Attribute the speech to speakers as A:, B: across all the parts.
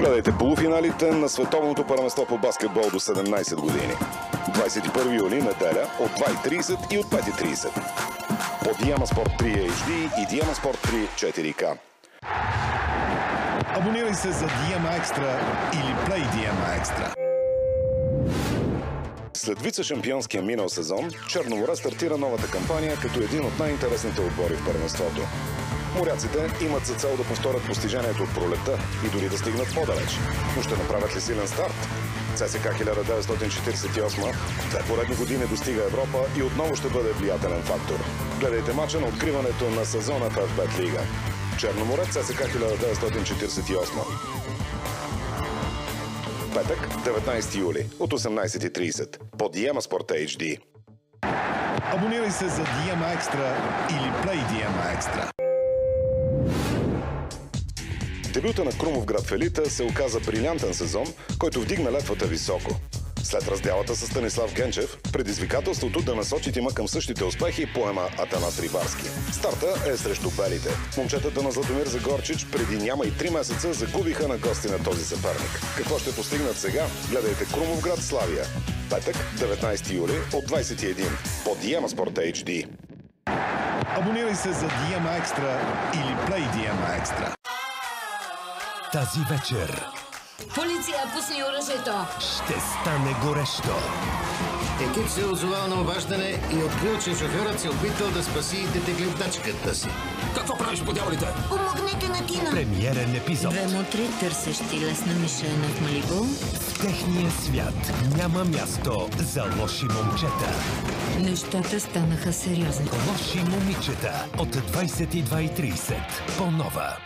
A: Гледайте полуфиналите на Световното първенство по баскетбол до 17 години. 21 юли, неделя, от 2:30 и от 5:30. По Diema Sport 3 HD и Diema Sport 3 4K.
B: Абонирай се за Diema Extra или Play Diema Extra.
A: След вице-шампионския минал сезон, Черно море стартира новата кампания като един от най-интересните отбори в първенството. Моряците имат за цел да повторят постижението от пролетта и дори да стигнат по-далеч. Но ще направят ли силен старт? ЦСКА 1948 две поредни години достига Европа и отново ще бъде влиятелен фактор. Гледайте мача на откриването на сезона в FBET Лига. Черно море, ЦСКА 1948. Петък, 19 юли, от 18:30 по Diema Sport HD.
B: Абонирай се за Diema Extra или Play Diema Extra.
A: Дебюта на Крумовград в елита се оказа брилянтен сезон, който вдигна летвата високо. След разделата с Станислав Генчев, предизвикателството да насочи тима към същите успехи поема Атанас Рибарски. Старта е срещу белите. Момчетата на Златомир Загорчич преди няма и 3 месеца загубиха на гости на този съперник. Какво ще постигнат сега? Гледайте Крумовград Славия. Петък, 19 юли, от 21 по Diema Sport HD.
B: Абонирай се за Diema Extra или Play Diema Extra.
C: Тази вечер
D: Полиция, пусни оръжието!
C: ще стане горещо.
E: Екип се озовал на обаждане и открил, че шофьорът се опитал да спаси детегледачката си.
F: Какво правиш по дяволите?
D: Помогнете на Тина!
C: Премиерен епизод.
D: Две мутри, търсещи лесна мишена в Малибу.
C: В техния свят няма място за лоши момчета.
D: Нещата станаха сериозни.
C: Лоши момичета от 22:30 по Нова.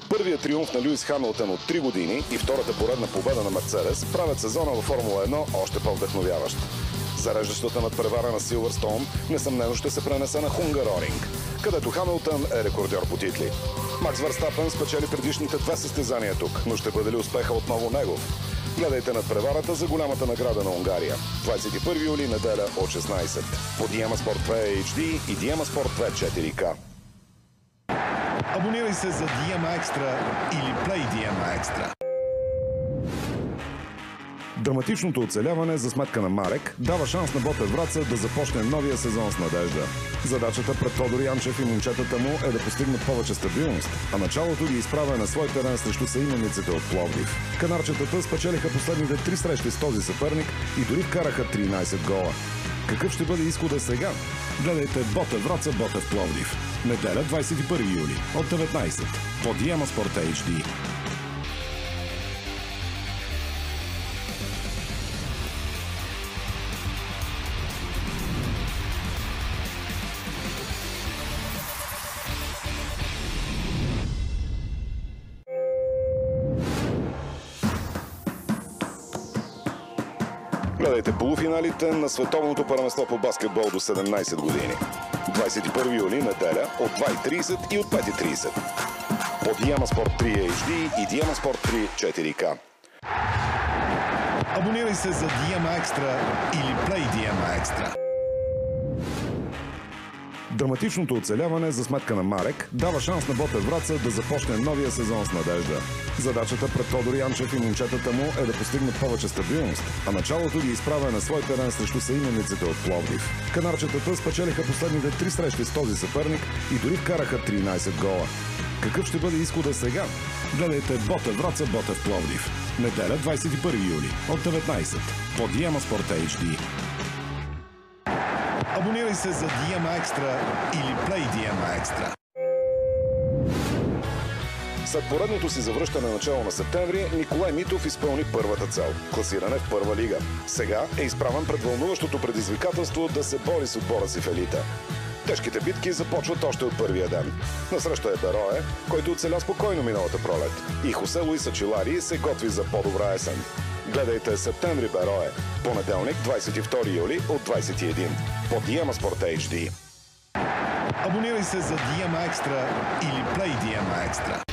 A: Първият триумф на Луис Хамилтън от 3 години и втората поредна победа на Мерцедес правят сезона във Формула 1 още по-вдъхновяващ. Зареждащата надпревара на Силвърстоун несъмнено ще се пренесе на Хунгароринг, където Хамилтън е рекордьор по титли. Макс Верстапен спечели предишните 2 състезания тук, но ще бъде ли успеха отново негов? Гледайте надпреварата за голямата награда на Унгария. 21 юли, неделя от 16. По Diema Sport 2 HD и Diema Sport 2 4K.
B: Абонирай се за Diema Extra или Play Diema Extra.
A: Драматичното оцеляване за сметка на Марек дава шанс на Ботев Враца да започне новия сезон с надежда. Задачата пред Тодор Янчев и момчетата му е да постигнат повече стабилност, а началото ги изправя на свой терен срещу съимениците от Пловдив. Канарчетата спечелиха последните 3 срещи с този съперник и дори вкараха 13 гола. Какъв ще бъде изхода сега? Гледайте Ботев Враца, Ботев Пловдив. Неделя, 21 юли, от 19 по Diema Sport HD. Гледайте полуфиналите на Световното първенство по баскетбол до 17 години. 21 юли, неделя, от 2:30 и от 5:30. По Diema Sport 3 HD и Diema Sport 3 4K.
B: Абонирай се за Diema Extra или Play Diema Extra.
A: Драматичното оцеляване за сметка на Марек дава шанс на Ботев Враца да започне новия сезон с надежда. Задачата пред Тодор Янчев и момчетата му е да постигнат повече стабилност, а началото ги изправя на свой терен срещу съимениците от Пловдив. Канарчетата спечелиха последните 3 срещи с този съперник и дори вкараха 13 гола. Какъв ще бъде изхода сега? Гледайте Ботев Враца, Ботев Пловдив. Неделя, 21 юли, от 19 по Diema Sport HD.
B: Абонирай се за Diema Extra или Play Diema Extra.
A: След поредното си завръщане начало на септември, Николай Митов изпълни първата цел – класиране в първа лига. Сега е изправен пред вълнуващото предизвикателство да се бори с отбора си в елита. Тежките битки започват още от първия ден. Насреща е Берое, който оцеля спокойно миналата пролет. И Хосе Луис Ачилари се готви за по-добра есен. Гледайте Септември Берое. Понеделник, 22 юли от 21. По Диема Спорт HD.
B: Абонирай се за Диема Екстра или Play Диема Екстра.